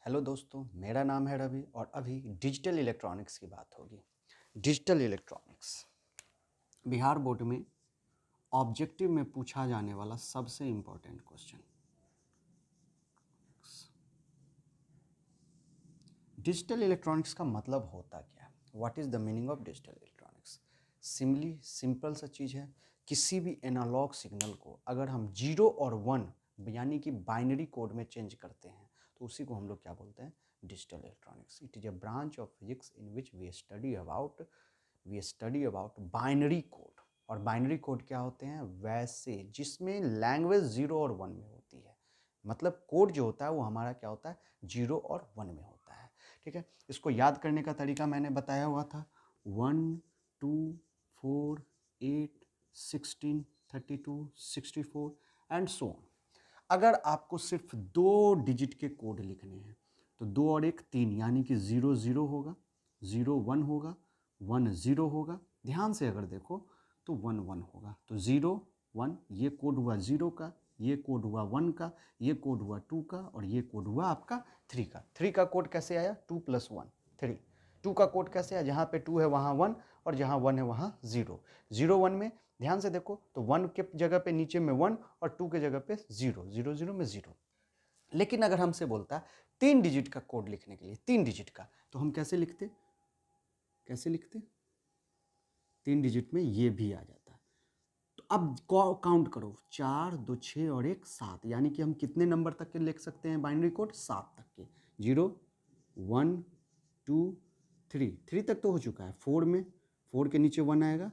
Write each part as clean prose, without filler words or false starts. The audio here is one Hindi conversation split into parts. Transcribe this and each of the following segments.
हेलो दोस्तों, मेरा नाम है रवि और अभी डिजिटल इलेक्ट्रॉनिक्स की बात होगी। डिजिटल इलेक्ट्रॉनिक्स बिहार बोर्ड में ऑब्जेक्टिव में पूछा जाने वाला सबसे इम्पोर्टेंट क्वेश्चन। डिजिटल इलेक्ट्रॉनिक्स का मतलब होता क्या है? What is the meaning of digital electronics? Simple सा चीज़ है, किसी भी एनालॉग सिग्नल को अगर हम 0 और 1 यानी कि बाइनरी कोड में चेंज करते हैं तो उसी को हम लोग क्या बोलते हैं? Digital electronics. It is a branch of physics in which we study about binary code. और बाइनरी कोड क्या होते हैं? वैसे जिसमें लैंग्वेज 0 और 1 में होती है। मतलब कोड जो होता है वो हमारा क्या होता है? 0 और 1 में होता है। ठीक है, इसको याद करने का तरीका मैंने बताया हुआ था। 1, 2, 4, 8, 16, 32, 64 एंड सो ऑन। अगर आपको सिर्फ 2 डिजिट के कोड लिखने हैं तो 2 और 1 3, यानी कि 0 0 होगा, 0 1 होगा, 1 0 होगा। ध्यान से अगर देखो तो 1 1 होगा। तो 0 1 ये कोड हुआ 0 का, ये कोड हुआ 1 का, ये कोड हुआ 2 का और ये कोड हुआ आपका 3 का। 3 का कोड कैसे आया? 2 + 1 3। 2 का कोड कैसे आया? जहाँ पे 2 है वहाँ 1 और जहाँ 1 है वहाँ 0। 0 1 में ध्यान से देखो तो 1 के जगह पे नीचे में 1 और 2 के जगह पे 0, 0 0 में 0। लेकिन अगर हमसे बोलता है 3 डिजिट का कोड लिखने के लिए, 3 डिजिट का, तो हम कैसे लिखते? 3 डिजिट में ये भी आ जाता है। तो अब काउंट करो, 4 2 6 और 1 7, यानी कि हम कितने नंबर तक के लिख सकते हैं बाइनरी कोड? 7 तक के। 0 1 2 3, 3 तक तो हो चुका है। 4 में 4 के नीचे 1 आएगा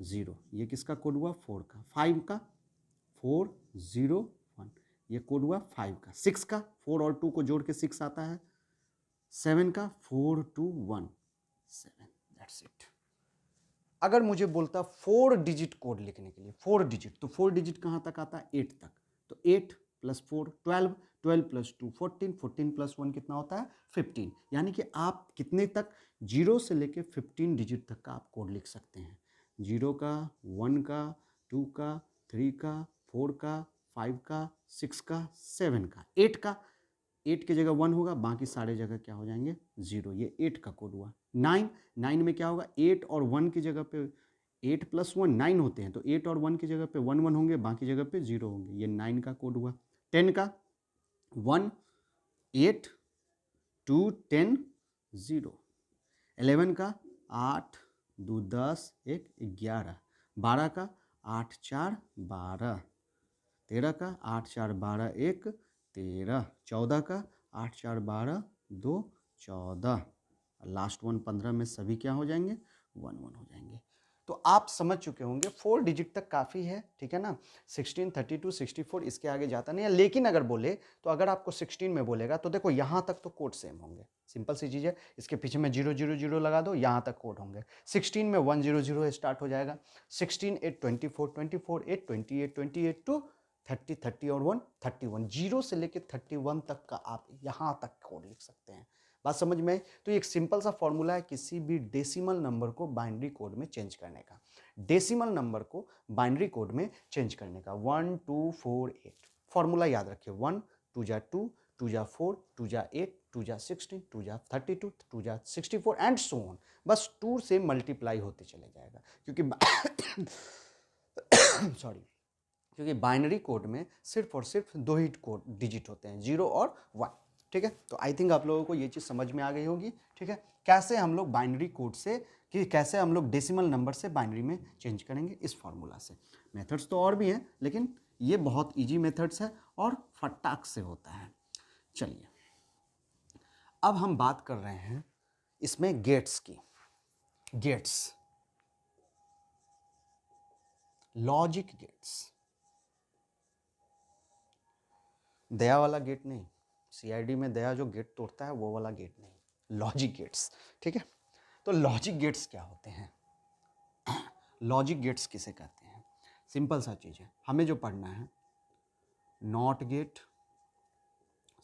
0, ये किसका कोड हुआ? 4 का। 5 का 4 0 1, ये कोड हुआ 5 का। 6 का 4 और 2 को जोड़ के 6 आता है। 7 का 4 2 1 7, दैट्स इट। अगर मुझे बोलता 4 डिजिट कोड लिखने के लिए, 4 डिजिट, तो 4 डिजिट कहाँ तक आता है? 8 तक। तो 8 + 4 12, 12 + 2 14, 14 + 1 कितना होता है? 15। यानी कि आप कितने तक? 0 से लेके 15 डिजिट तक का आप कोड लिख सकते हैं। 0 का, 1 का, 2 का, 3 का, 4 का, 5 का, 6 का, 7 का, 8 का। 8 की जगह 1 होगा, बाकी सारे जगह क्या हो जाएंगे? 0। ये 8 का कोड हुआ। 9, 9 में क्या होगा? 8 और 1 की जगह पे 8 + 1 9 होते हैं, तो 8 और 1 की जगह पे 1 1 होंगे, बाकी जगह पे 0 होंगे। ये 9 का कोड हुआ। 10 का 1 8 2 10 0। 11 का 8 2 10 1 11। 12 का 8 4 12। 13 का 8 4 12 1 13। 14 का 8 4 12 2 14। लास्ट वन 15 में सभी क्या हो जाएंगे? 1 1 हो जाएंगे। तो आप समझ चुके होंगे 4 डिजिट तक काफ़ी है, ठीक है ना। 16 32 64 इसके आगे जाता नहीं है। लेकिन अगर बोले तो अगर आपको 16 में बोलेगा तो देखो यहाँ तक तो कोड सेम होंगे। सिंपल सी चीज़ है, इसके पीछे में 0 0 0 लगा दो, यहाँ तक कोड होंगे। 16 में 1 0 0 स्टार्ट हो जाएगा। 16 8 24 24 8 28 28 टू 30 30 और 1 31। 0 से लेकर 31 तक का आप यहाँ तक कोड लिख सकते हैं। बात समझ में आई? तो एक सिंपल सा फॉर्मूला है किसी भी डेसिमल नंबर को बाइनरी कोड में चेंज करने का। डेसिमल नंबर को बाइनरी कोड में चेंज करने का 1 2 4 8 फॉर्मूला याद रखिए। 1 2 जा 2 2 जा 4 2 जा 8 2 जा 16 2 जा 32 2 जा 64 एंड सो ऑन। बस 2 से मल्टीप्लाई होते चले जाएगा, क्योंकि सॉरी क्योंकि बाइनरी कोड में सिर्फ और सिर्फ 2 ही कोड डिजिट होते हैं, 0 और 1। ठीक है, तो आई थिंक आप लोगों को ये चीज़ समझ में आ गई होगी। ठीक है, कैसे हम लोग बाइनरी कोड से कि कैसे हम लोग डेसिमल नंबर से बाइनरी में चेंज करेंगे इस फॉर्मूला से। मेथड्स तो और भी हैं, लेकिन ये बहुत इजी मेथड्स है और फटाक से होता है। चलिए, अब हम बात कर रहे हैं इसमें गेट्स की। गेट्स, लॉजिक गेट्स, दया वाला गेट नहीं। सीआईडी में दया जो गेट तोड़ता है वो वाला गेट नहीं, लॉजिक गेट्स। ठीक है, तो लॉजिक गेट्स क्या होते हैं? लॉजिक गेट्स किसे कहते हैं? सिंपल सा चीज़ है, हमें जो पढ़ना है, नॉट गेट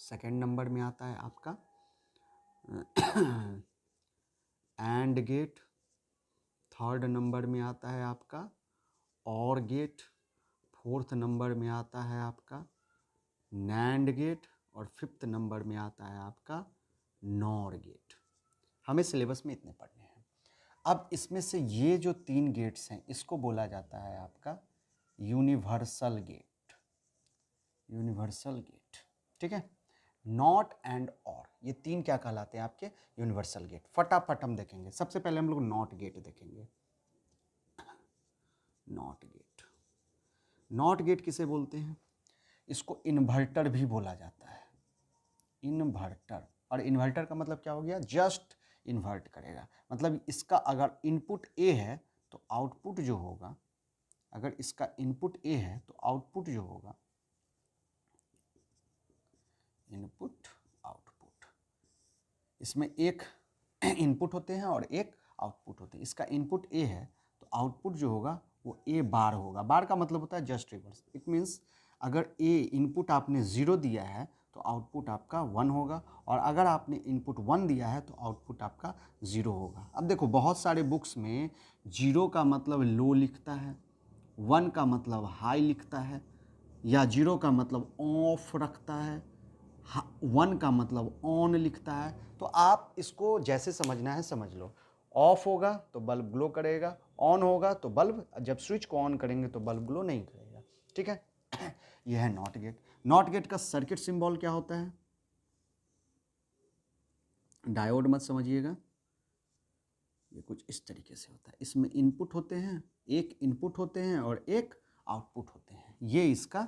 सेकेंड नंबर में आता है आपका, एंड गेट थर्ड नंबर में आता है आपका, और गेट फोर्थ नंबर में आता है आपका, नैंड गेट और 5th नंबर में आता है आपका नॉर गेट। हमें सिलेबस में इतने पढ़ने हैं। अब इसमें से ये जो 3 गेट्स हैं इसको बोला जाता है आपका यूनिवर्सल गेट, यूनिवर्सल गेट, ठीक है। नॉट एंड और, ये 3 क्या कहलाते हैं आपके यूनिवर्सल गेट। फटाफट हम देखेंगे। सबसे पहले हम लोग नॉट गेट देखेंगे। नॉट गेट, नॉट गेट किसे बोलते हैं? इसको इन्वर्टर भी बोला जाता है, इन्वर्टर। और इन्वर्टर का मतलब क्या हो गया? जस्ट इन्वर्ट करेगा। मतलब इसका अगर इनपुट ए है तो आउटपुट जो होगा, अगर इसका इनपुट ए है तो आउटपुट जो होगा, इनपुट आउटपुट, इसमें एक इनपुट होते हैं और एक आउटपुट होते हैं। इसका इनपुट ए है तो आउटपुट जो होगा वो ए बार होगा। बार का मतलब होता है जस्ट रिवर्स। इट मीन्स अगर ए इनपुट आपने 0 दिया है तो आउटपुट आपका 1 होगा, और अगर आपने इनपुट 1 दिया है तो आउटपुट आपका 0 होगा। अब देखो बहुत सारे बुक्स में 0 का मतलब लो लिखता है, 1 का मतलब हाई लिखता है, या 0 का मतलब ऑफ रखता है, 1 का मतलब ऑन लिखता है। तो आप इसको जैसे समझना है समझ लो। ऑफ होगा तो बल्ब ग्लो करेगा, ऑन होगा तो बल्ब, जब स्विच को ऑन करेंगे तो बल्ब ग्लो नहीं करेगा, ठीक है। यह है नॉट गेट। नॉट गेट का सर्किट सिंबल क्या होता है? डायोड मत समझिएगा, ये कुछ इस तरीके से होता है। इसमें इनपुट होते हैं, एक इनपुट होते हैं और एक आउटपुट होते हैं। ये इसका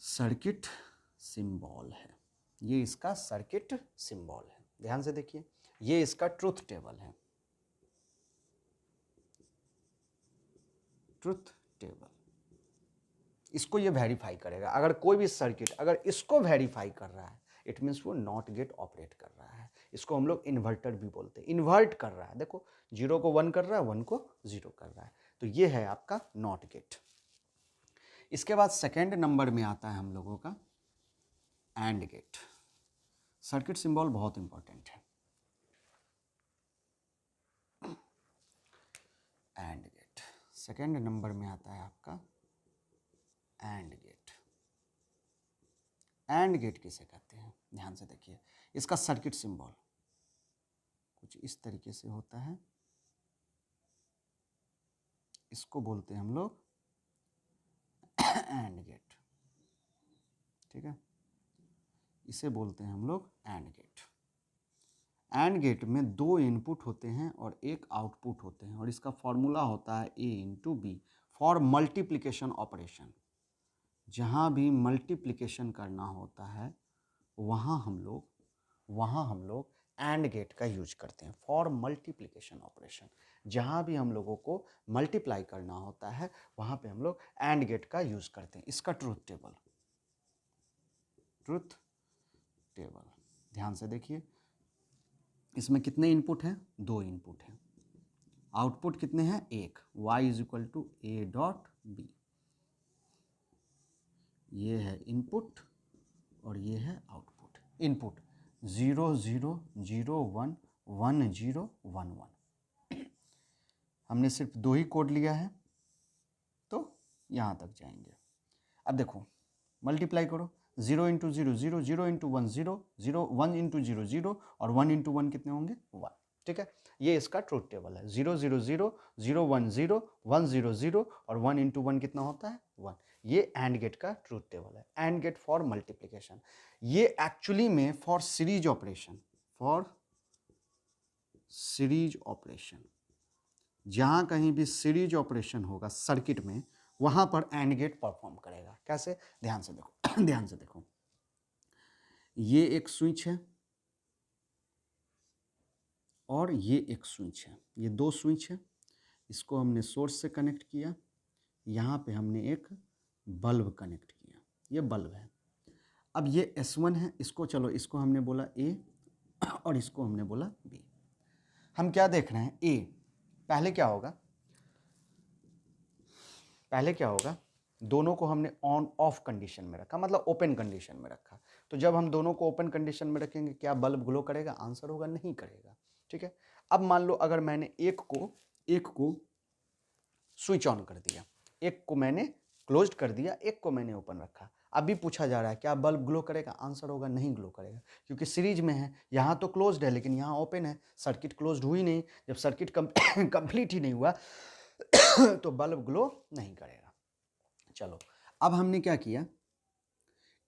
सर्किट सिंबल है, ये इसका सर्किट सिंबल है। ध्यान से देखिए, ये इसका ट्रुथ टेबल है, ट्रुथ टेबल। इसको ये वेरीफाई करेगा। अगर कोई भी सर्किट अगर इसको वेरीफाई कर रहा है, इट मीन्स वो नॉट गेट ऑपरेट कर रहा है। इसको हम लोग इन्वर्टर भी बोलते हैं। इन्वर्ट कर रहा है, देखो 0 को 1 कर रहा है, 1 को 0 कर रहा है। तो ये है आपका नॉट गेट। इसके बाद सेकेंड नंबर में आता है हम लोगों का एंड गेट। सर्किट सिंबल बहुत इंपॉर्टेंट है। एंड गेट सेकेंड नंबर में आता है आपका एंड गेट। एंड गेट किसे कहते हैं? ध्यान से देखिए, इसका सर्किट सिंबल कुछ इस तरीके से होता है। इसको बोलते हैं हम लोग एंड गेट, ठीक है। इसे बोलते हैं हम लोग एंड गेट। एंड गेट में 2 इनपुट होते हैं और एक आउटपुट होते हैं, और इसका फॉर्मूला होता है A into B for multiplication operation. जहाँ भी मल्टीप्लिकेशन करना होता है वहाँ हम लोग एंड गेट का यूज करते हैं फॉर मल्टीप्लिकेशन ऑपरेशन। जहाँ भी हम लोगों को मल्टीप्लाई करना होता है वहाँ पे हम लोग एंड गेट का यूज करते हैं। इसका ट्रूथ टेबल, ट्रूथ टेबल ध्यान से देखिए, इसमें कितने इनपुट हैं? 2 इनपुट हैं। आउटपुट कितने हैं? 1। y is equal to A dot B. ये है इनपुट और ये है आउटपुट। इनपुट 0 0 0 1 1 0 1 1। हमने सिर्फ 2 ही कोड लिया है तो यहाँ तक जाएंगे। अब देखो मल्टीप्लाई करो, 0 इंटू 0 0, 0 इंटू 1 0, 0 1 इंटू 0 0 और 1 इंटू 1 कितने होंगे? 1, ठीक है। ये इसका ट्रूथ टेबल है। 0 0 0 0 1 0 1 0 0 और 1 इंटू 1 कितना होता है? 1। ये एंड गेट का ट्रूथ टेबल है। And get for multiplication. ये एक्चुअली में for series operation, for series operation, जहाँ कहीं भी सीरीज ऑपरेशन होगा सर्किट में वहाँ पर एंड गेट परफॉर्म करेगा। कैसे? ध्यान से देखो ध्यान से देखो, ये एक स्विच है और ये एक स्विच है। ये 2 स्विच है। इसको हमने सोर्स से कनेक्ट किया, यहाँ पे हमने एक बल्ब कनेक्ट किया, ये बल्ब है। अब ये S1 है, इसको चलो इसको हमने बोला A और इसको हमने बोला B। हम क्या देख रहे हैं? A पहले क्या होगा? पहले क्या होगा? दोनों को हमने ऑन ऑफ कंडीशन में रखा, मतलब ओपन कंडीशन में रखा। तो जब हम दोनों को ओपन कंडीशन में रखेंगे क्या बल्ब ग्लो करेगा? आंसर होगा नहीं करेगा, ठीक है। अब मान लो अगर मैंने एक को स्विच ऑन कर दिया, एक को मैंने क्लोज्ड कर दिया, एक को मैंने ओपन रखा। अभी पूछा जा रहा है क्या बल्ब ग्लो करेगा, आंसर होगा नहीं ग्लो करेगा, क्योंकि सीरीज में है, यहाँ तो क्लोज्ड है लेकिन यहाँ ओपन है, सर्किट क्लोज्ड हुई नहीं। जब सर्किट कंप्लीट ही नहीं हुआ तो बल्ब ग्लो नहीं करेगा। चलो अब हमने क्या किया,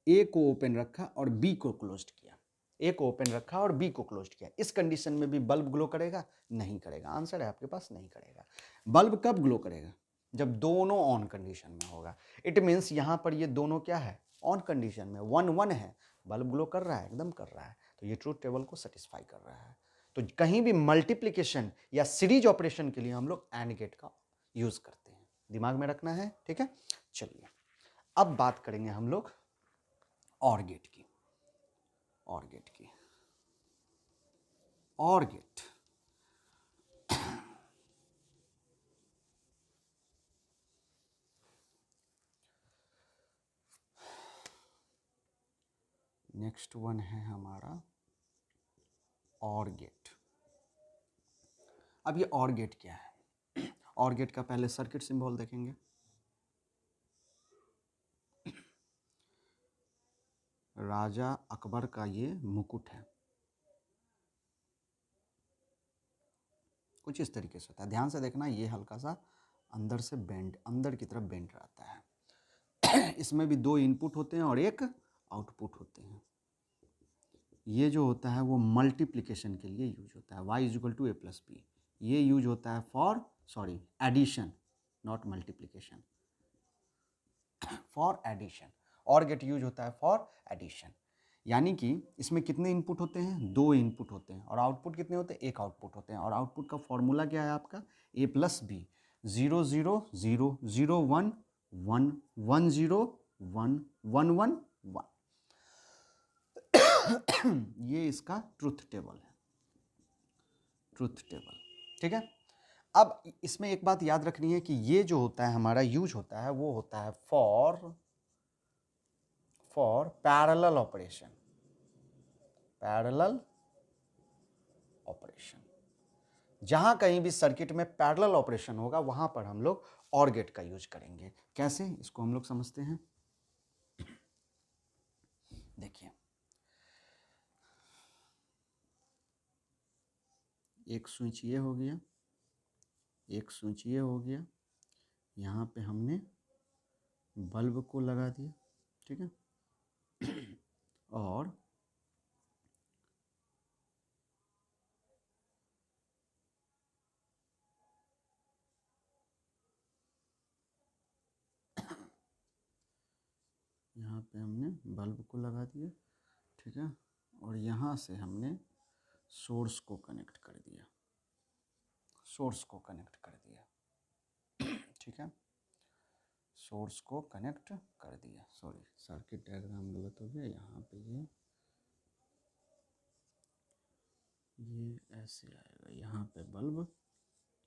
ए को ओपन रखा और बी को क्लोज्ड किया, ए को ओपन रखा और बी को क्लोज्ड किया। इस कंडीशन में भी बल्ब ग्लो करेगा, नहीं करेगा। आंसर है आपके पास नहीं करेगा। बल्ब कब ग्लो करेगा, जब दोनों ऑन कंडीशन में होगा। इट मीन्स यहां पर ये दोनों क्या है, ऑन कंडीशन में, 1 1 है, बल्ब ग्लो कर रहा है, एकदम कर रहा है, तो ये ट्रूथ टेबल को सेटिस्फाई कर रहा है। तो कहीं भी मल्टीप्लीकेशन या सीरीज ऑपरेशन के लिए हम लोग एंड गेट का यूज करते हैं, दिमाग में रखना है, ठीक है। चलिए अब बात करेंगे हम लोग और गेट की, और गेट की, और गेट। नेक्स्ट वन है हमारा और गेट। अब ये और गेट क्या है, और गेट का पहले सर्किट सिंबल देखेंगे। राजा अकबर का ये मुकुट है, कुछ इस तरीके से होता है, ध्यान से देखना, ये हल्का सा अंदर से बेंड, अंदर की तरफ बेंड रहता है। इसमें भी 2 इनपुट होते हैं और 1 आउटपुट होते हैं। ये जो होता है वो मल्टीप्लिकेशन के लिए यूज होता है, y = a + b। ये यूज होता है for addition, not multiplication, for addition. और गेट यूज होता है फॉर एडिशन, यानी कि इसमें कितने इनपुट होते हैं, 2 इनपुट होते हैं, और आउटपुट कितने होते हैं, 1 आउटपुट होते हैं। और आउटपुट का फॉर्मूला क्या है आपका, a + b, 0 0 0 0 1 1 1 0 1 1 1 1। ये इसका ट्रुथ टेबल है, ट्रुथ टेबल, ठीक है। अब इसमें एक बात याद रखनी है कि ये जो होता है हमारा यूज होता है वो होता है for parallel operation, parallel operation. जहां कहीं भी सर्किट में पैरेलल ऑपरेशन होगा वहां पर हम लोग और गेट का यूज करेंगे। कैसे, इसको हम लोग समझते हैं। देखिए, एक स्विच ये हो गया, एक स्विच ये हो गया, यहाँ पे हमने बल्ब को लगा दिया, ठीक है। और यहाँ पे हमने बल्ब को लगा दिया, ठीक है। और यहाँ से हमने सोर्स को कनेक्ट कर दिया, सोर्स को कनेक्ट कर दिया, ठीक है, सोर्स को कनेक्ट कर दिया। सॉरी, सर्किट डायग्राम गलत हो गया, यहाँ पे ये ऐसे आएगा, यहाँ पे बल्ब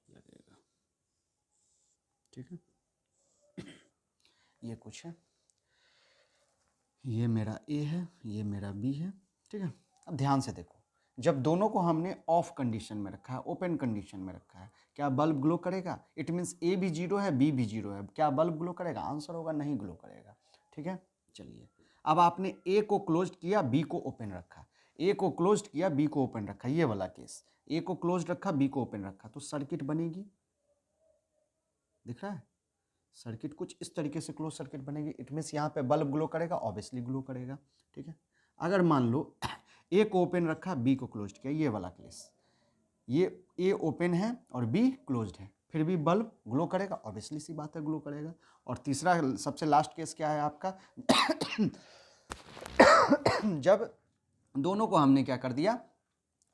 लगेगा, ठीक है। ये कुछ है, ये मेरा ए है, ये मेरा बी है, ठीक है। अब ध्यान से देखो, जब दोनों को हमने ऑफ कंडीशन में रखा है, ओपन कंडीशन में रखा है, क्या बल्ब ग्लो करेगा, इट मीन्स ए भी 0 है, बी भी 0 है, क्या बल्ब ग्लो करेगा, आंसर होगा नहीं ग्लो करेगा, ठीक है। चलिए अब आपने ए को क्लोज किया, बी को ओपन रखा, ए को क्लोज किया, बी को ओपन रखा, ये वाला केस, ए को क्लोज रखा, बी को ओपन रखा, तो सर्किट बनेगी, दिख रहा है, सर्किट कुछ इस तरीके से क्लोज सर्किट बनेगी। इट मीन्स यहाँ पे बल्ब ग्लो करेगा, ऑब्वियसली ग्लो करेगा, ठीक है। अगर मान लो ए को ओपन रखा, बी को क्लोज किया, ये वाला केस, ये ए ओपन है और बी क्लोज्ड है, फिर भी बल्ब ग्लो करेगा, ऑब्वियसली सी बात है ग्लो करेगा। और तीसरा सबसे लास्ट केस क्या है आपका, जब दोनों को हमने क्या कर दिया,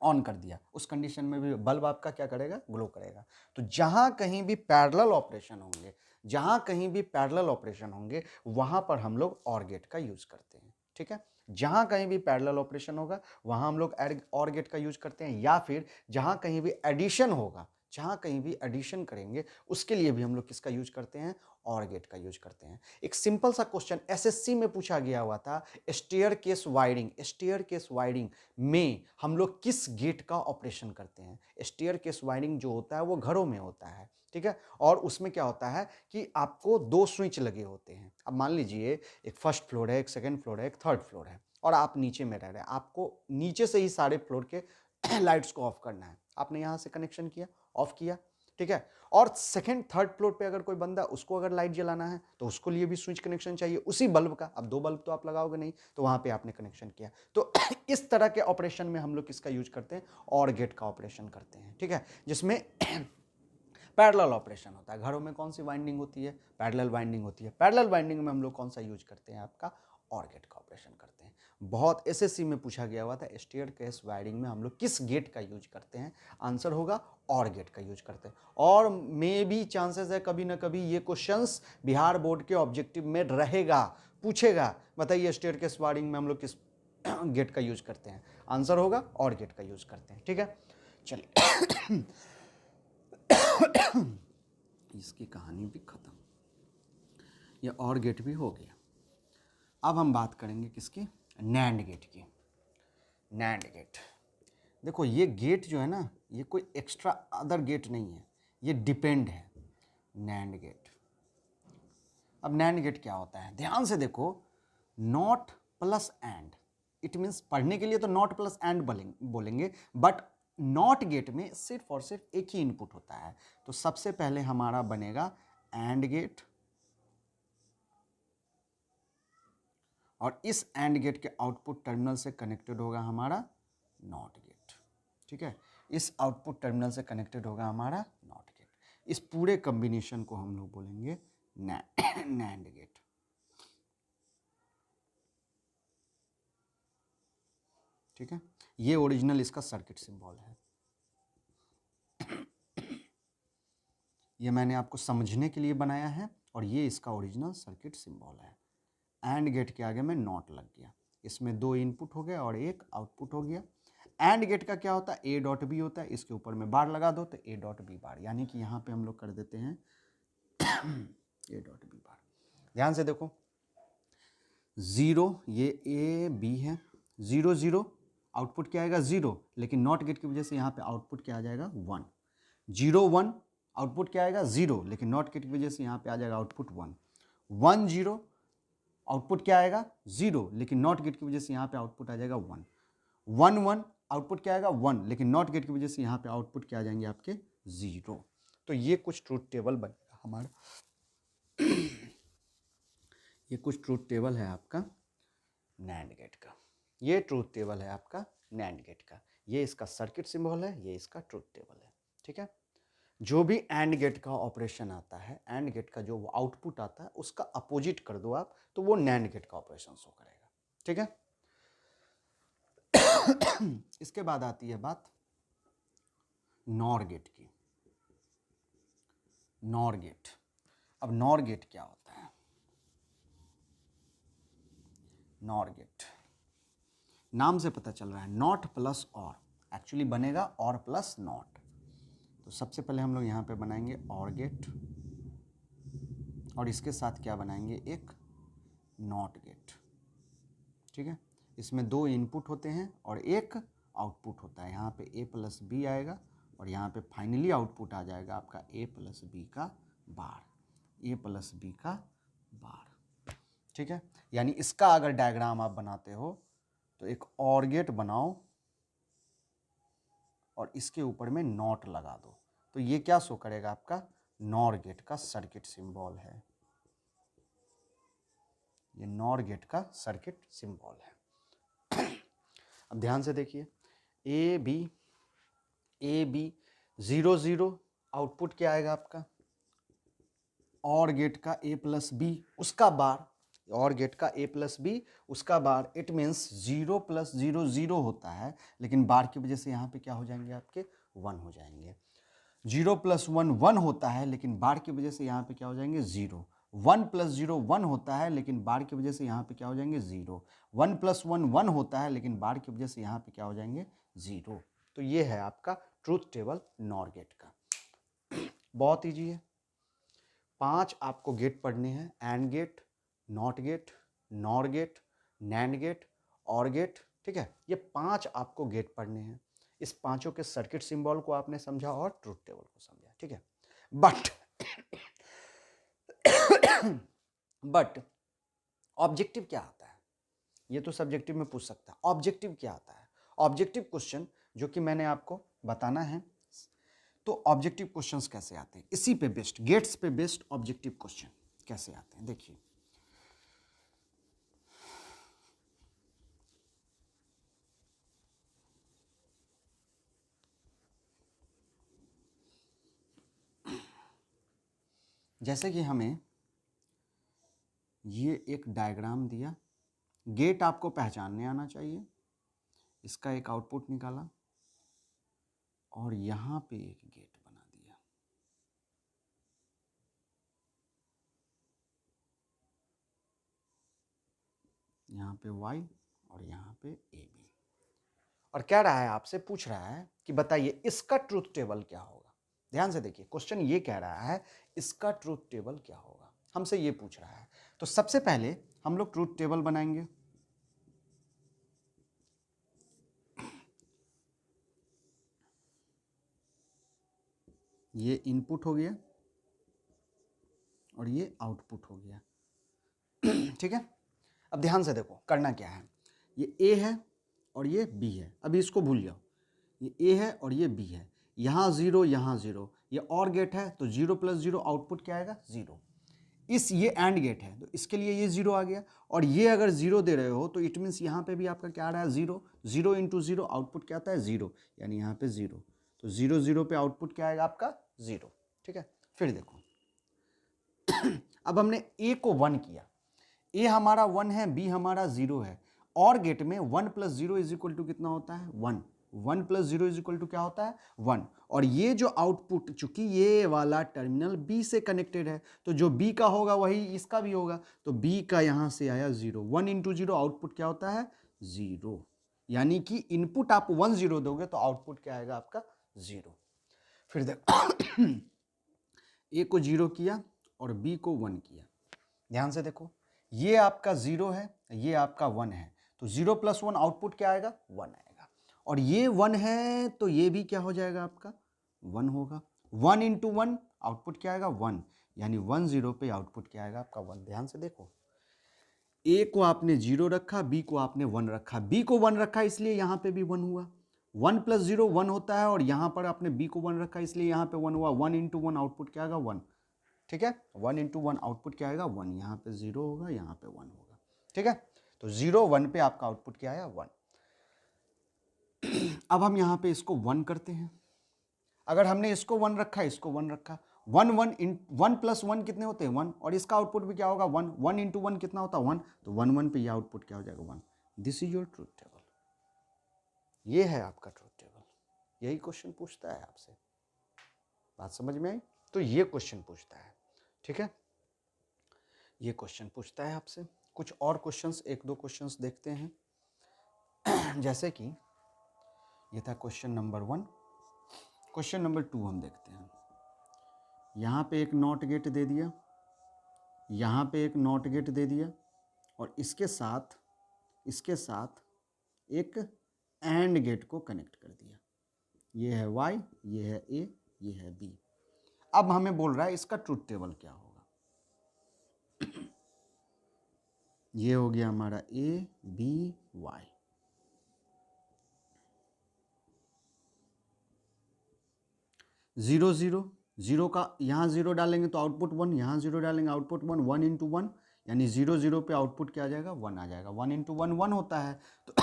ऑन कर दिया, उस कंडीशन में भी बल्ब आपका क्या करेगा, ग्लो करेगा। तो जहां कहीं भी पैरेलल ऑपरेशन होंगे, जहां कहीं भी पैरेलल ऑपरेशन होंगे वहां पर हम लोग और गेट का यूज करते हैं, ठीक है। जहां कहीं भी पैरेलल ऑपरेशन होगा वहां हम लोग और गेट का यूज करते हैं, या फिर जहां कहीं भी एडिशन होगा, जहां कहीं भी एडिशन करेंगे उसके लिए भी हम लोग किसका यूज करते हैं, और गेट का यूज करते हैं। एक सिंपल सा क्वेश्चन एसएससी में पूछा गया हुआ था, स्टेयरकेस वायरिंग में हम लोग किस गेट का ऑपरेशन करते हैं। स्टेयरकेस वायरिंग जो होता है वो घरों में होता है, ठीक है। और उसमें क्या होता है कि आपको 2 स्विच लगे होते हैं। अब मान लीजिए एक फर्स्ट फ्लोर है, एक सेकंड फ्लोर है, एक थर्ड फ्लोर है और आप नीचे में रह रहे हैं। आपको नीचे से ही सारे फ्लोर के लाइट्स को ऑफ करना है। आपने यहाँ से कनेक्शन किया, ऑफ किया, ठीक है। और सेकंड थर्ड फ्लोर पे अगर कोई बंदा, उसको अगर लाइट जलाना है तो उसको लिए भी स्विच कनेक्शन चाहिए उसी बल्ब का। अब 2 बल्ब तो आप लगाओगे नहीं, तो वहां पे आपने कनेक्शन किया। तो इस तरह के ऑपरेशन में हम लोग किसका यूज करते हैं? और गेट का ऑपरेशन करते हैं, ठीक है, जिसमें पैरेलल ऑपरेशन होता है। घरों में कौन सी वाइंडिंग होती है? पैरेलल वाइंडिंग होती है। पैरेलल वाइंडिंग में हम लोग कौन सा यूज करते हैं? आपका और गेट का ऑपरेशन करते हैं। बहुत एसएससी में पूछा गया हुआ था, स्टेयरकेस वायरिंग में हम लोग किस गेट का यूज करते हैं? आंसर होगा और गेट का यूज करते हैं। और मे भी चांसेस है कभी ना कभी ये क्वेश्चंस बिहार बोर्ड के ऑब्जेक्टिव में रहेगा, पूछेगा, बताइए स्टेयरकेस वायरिंग में हम लोग किस गेट का यूज करते हैं? आंसर होगा और गेट का यूज करते हैं, ठीक है। चलिए इसकी कहानी भी खत्म, ये और गेट भी हो गया। अब हम बात करेंगे किसकी? नैंड गेट की। नैंड गेट, देखो ये गेट जो है ना, ये कोई एक्स्ट्रा अदर गेट नहीं है, ये डिपेंड है। नैंड गेट, अब नैंड गेट क्या होता है? ध्यान से देखो, not plus and, it means पढ़ने के लिए तो नॉट प्लस एंड बोलेंगे, बट नॉट गेट में सिर्फ और सिर्फ एक ही इनपुट होता है। तो सबसे पहले हमारा बनेगा एंड गेट, और इस एंड गेट के आउटपुट टर्मिनल से कनेक्टेड होगा हमारा नॉट गेट, ठीक है। इस आउटपुट टर्मिनल से कनेक्टेड होगा हमारा नॉट गेट। इस पूरे कॉम्बिनेशन को हम लोग बोलेंगे नैंड गेट, ठीक है। ये ओरिजिनल इसका सर्किट सिंबल है। ये मैंने आपको समझने के लिए बनाया है और ये इसका ओरिजिनल सर्किट सिंबल है। एंड गेट के आगे में नॉट लग गया, इसमें 2 इनपुट हो गया और एक आउटपुट हो गया। एंड गेट का क्या होता है? ए डॉट बी होता है, इसके ऊपर में बार लगा दो तो ए डॉट बी बार, यानी कि यहाँ पे हम लोग कर देते हैं ए डॉट बी बार। ध्यान से देखो, 0 ये ए बी है, 0 0 आउटपुट क्या आएगा? 0, लेकिन नॉट गेट की वजह से यहाँ पे आउटपुट क्या आ जाएगा? 1। 0 1 आउटपुट क्या आएगा? 0, लेकिन नॉट गेट की वजह से यहाँ पे आ जाएगा आउटपुट 1। 1 0 आउटपुट क्या आएगा? 0, लेकिन नॉट गेट की वजह से यहाँ पे आउटपुट आ जाएगा 1। 1 1 आउटपुट क्या आएगा? 1, लेकिन नॉट गेट की वजह से यहाँ पे आउटपुट क्या आ जाएंगे आपके? 0। तो ये कुछ ट्रूथ टेबल बनेगा हमारा ये कुछ ट्रूथ टेबल है आपका नैंड गेट का। ये ट्रूथ टेबल है आपका नैंड गेट का। ये इसका सर्किट सिंबल है, ये इसका ट्रूथ टेबल है, ठीक है। जो भी एंड गेट का ऑपरेशन आता है, एंड गेट का जो आउटपुट आता है उसका अपोजिट कर दो आप, तो वो नैंड गेट का ऑपरेशन शो करेगा, ठीक है। इसके बाद आती है बात नॉर गेट की। नॉर गेट, अब नॉर गेट क्या होता है? नॉर गेट नाम से पता चल रहा है, नॉट प्लस और, एक्चुअली बनेगा और प्लस नॉट। तो सबसे पहले हम लोग यहाँ पे बनाएंगे और गेट, और इसके साथ क्या बनाएंगे? एक नॉट गेट, ठीक है। इसमें 2 इनपुट होते हैं और एक आउटपुट होता है। यहाँ पे a प्लस बी आएगा और यहाँ पे फाइनली आउटपुट आ जाएगा आपका a प्लस बी का बार, a प्लस बी का बार, ठीक है। यानी इसका अगर डायग्राम आप बनाते हो तो एक और गेट बनाओ और इसके ऊपर में नॉट लगा दो, तो ये क्या शो करेगा? आपका नॉर गेट का सर्किट सिंबल है। ये नॉर गेट का सर्किट सिंबल है। अब ध्यान से देखिए, ए बी 0 0 आउटपुट क्या आएगा आपका? और गेट का a प्लस बी उसका बार, और गेट का a प्लस बी उसका बार। इट मीन्स 0 प्लस 0 0 होता है, लेकिन बार की वजह से यहाँ पे क्या हो जाएंगे? आपके 1 हो जाएंगे। 0 प्लस 1 1 होता है, लेकिन बार की वजह से यहाँ पे क्या हो जाएंगे? 0। 1 प्लस 0 1 होता है, लेकिन बार की वजह से यहाँ पे क्या हो जाएंगे? 0। 1 प्लस 1 1 होता है, लेकिन बार की वजह से यहाँ पे क्या हो जाएंगे? 0। तो ये है आपका ट्रूथ टेबल नॉर गेट का। बहुत ईजी है। 5 आपको गेट पढ़ने हैं, and gate, not gate, nor gate, nand gate, or gate, ठीक है। ये 5 आपको गेट पढ़ने हैं। इस पांचों के सर्किट सिंबल को आपने समझा और ट्रूथ टेबल को समझा, ठीक है। बट ऑब्जेक्टिव क्या आता है, ये तो सब्जेक्टिव में पूछ सकता है, ऑब्जेक्टिव क्या आता है? ऑब्जेक्टिव क्वेश्चन जो कि मैंने आपको बताना है, तो ऑब्जेक्टिव क्वेश्चंस कैसे आते हैं, इसी पे बेस्ड, गेट्स पे बेस्ड ऑब्जेक्टिव क्वेश्चन कैसे आते हैं, देखिए। जैसे कि हमें ये एक डायग्राम दिया, गेट आपको पहचानने आना चाहिए, इसका एक आउटपुट निकाला और यहां पे एक गेट बना दिया, यहां पे y और यहां पे ab, और कह रहा है, आपसे पूछ रहा है कि बताइए इसका ट्रूथ टेबल क्या होगा। ध्यान से देखिए, क्वेश्चन ये कह रहा है इसका ट्रूथ टेबल क्या होगा, हमसे ये पूछ रहा है। तो सबसे पहले हम लोग ट्रूथ टेबल बनाएंगे। ये इनपुट हो गया और ये आउटपुट हो गया, ठीक है। अब ध्यान से देखो करना क्या है, ये ए है और ये बी है, अभी इसको भूल जाओ, ये ए है और ये बी है, यहाँ जीरो यहाँ जीरो, ये और गेट है तो जीरो प्लस जीरो आउटपुट क्या आएगा, जीरो। इस ये एंड गेट है तो इसके लिए ये जीरो आ गया, और ये अगर जीरो दे रहे हो तो इट मीन्स यहाँ पे भी आपका क्या आ रहा है, zero. Zero into zero output क्या आता है, जीरो, यानी यहाँ पे जीरो, तो जीरो जीरो पे आउटपुट क्या आएगा आपका, जीरो, ठीक है। फिर देखो अब हमने ए को वन किया, ए हमारा वन है, बी हमारा जीरो है, और गेट में one plus zero is equal to कितना होता है, one. One plus zero is equal to क्या होता है, वन। और ये जो आउटपुट, चूंकि ये वाला टर्मिनल बी से कनेक्टेड है, तो जो बी का होगा वही इसका भी होगा, तो बी का यहां से आया zero, one into zero output क्या होता है, जीरो। यानी कि इनपुट आप वन जीरो दोगे तो आउटपुट क्या आएगा आपका, जीरो। फिर देखो ए को जीरो किया और बी को वन किया, ध्यान से देखो, ये आपका जीरो है, ये आपका वन है, तो जीरो प्लस वन आउटपुट क्या आएगा, वन आएगा। और ये वन है तो ये भी क्या हो जाएगा आपका, वन होगा। वन इंटू वन आउटपुट क्या आएगा, वन, यानी वन जीरो पे आउटपुट क्या आएगा आपका, वन। ध्यान से देखो, ए को आपने जीरो रखा, बी को आपने वन रखा, बी को वन रखा इसलिए यहां पे भी वन हुआ, वन प्लस जीरो वन होता है, और यहां पर आपने बी को वन रखा इसलिए यहां पे वन हुआ, वन इंटू वन आउटपुट क्या आएगा, वन, ठीक है। वन इंटू वन आउटपुट क्या आएगा, वन, यहाँ पे जीरो होगा, यहाँ पे वन होगा, ठीक है। तो जीरो वन पे आपका आउटपुट क्या आया, वन। अब हम यहाँ पे इसको वन करते हैं, अगर हमने इसको वन रखा, इसको वन रखा, one one in one plus one कितने होते हैं, वन, और इसका आउटपुट भी क्या होगा, वन, वन इंटू वन कितना होता है, वन, तो वन वन पे ये आउटपुट क्या हो जाएगा, one. This is your truth table, ये है आपका ट्रूथ टेबल। यही क्वेश्चन पूछता है आपसे, बात समझ में आई? तो ये क्वेश्चन पूछता है, ठीक है, ये क्वेश्चन पूछता है आपसे। कुछ और क्वेश्चंस, एक दो क्वेश्चंस देखते हैं जैसे कि ये था question number one. Question number two हम देखते हैं। यहाँ पे एक नॉट गेट दे दिया, यहाँ पे एक नॉट गेट दे दिया, और इसके साथ एक एंड गेट को कनेक्ट कर दिया। ये है y, ये है a, ये है b। अब हमें बोल रहा है इसका ट्रूथ टेबल क्या होगा। ये हो गया हमारा a, b, y। Zero zero, zero का यहाँ जीरो डालेंगे तो आउटपुट वन, यहाँ जीरो डालेंगे output one, one into one, यानी जीरो जीरो पे आउटपुट क्या आ जाएगा, वन आ जाएगा। वन इंटू वन वन होता है, तो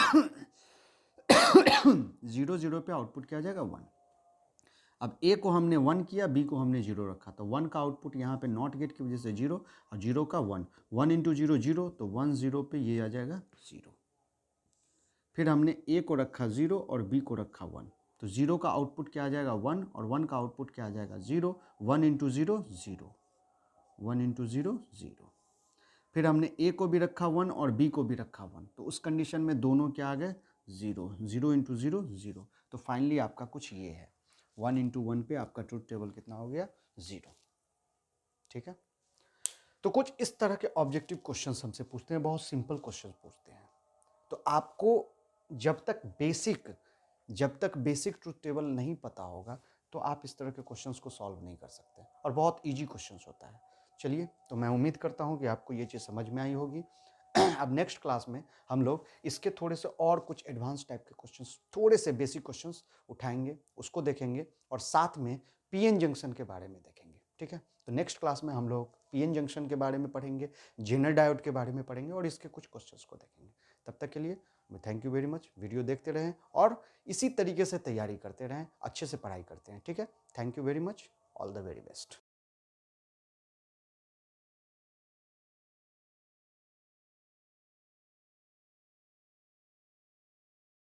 जीरो जीरो पे आउटपुट क्या आ जाएगा, वन। अब ए को हमने वन किया, बी को हमने जीरो रखा, तो वन का आउटपुट यहाँ पे नॉट गेट की वजह से जीरो, और जीरो का one, one into zero zero, तो वन जीरो पे ये आ जाएगा जीरो। फिर हमने ए को रखा जीरो और बी को रखा वन, तो जीरो का आउटपुट क्या आ जाएगा, वन, और वन का आउटपुट क्या आ जाएगा, zero. One into zero zero, one into zero zero. फिर हमने ए को भी रखा वन और बी को भी रखा वन, तो उस कंडीशन में दोनों क्या आ गए, zero, zero into zero zero. तो फाइनली आपका कुछ ये है, वन इंटू वन पे आपका ट्रूथ टेबल कितना हो गया, जीरो, ठीक है। तो कुछ इस तरह के ऑब्जेक्टिव क्वेश्चन हमसे पूछते हैं, बहुत सिंपल क्वेश्चन पूछते हैं। तो आपको जब तक बेसिक ट्रूथ टेबल नहीं पता होगा तो आप इस तरह के क्वेश्चंस को सॉल्व नहीं कर सकते और बहुत ईजी क्वेश्चंस होता है। चलिए, तो मैं उम्मीद करता हूँ कि आपको ये चीज़ समझ में आई होगी। अब नेक्स्ट क्लास में हम लोग इसके थोड़े से और कुछ एडवांस टाइप के क्वेश्चंस, थोड़े से बेसिक क्वेश्चंस उठाएंगे, उसको देखेंगे और साथ में पीएन जंक्शन के बारे में देखेंगे। ठीक है, तो नेक्स्ट क्लास में हम लोग पीएन जंक्शन के बारे में पढ़ेंगे, जेनर डायोड के बारे में पढ़ेंगे और इसके कुछ क्वेश्चंस को देखेंगे। तब तक के लिए मैं thank you very much. Video देखते रहें और इसी तरीके से तैयारी करते रहें, अच्छे से पढ़ाई करते हैं। ठीक है, thank you very much, all the very best.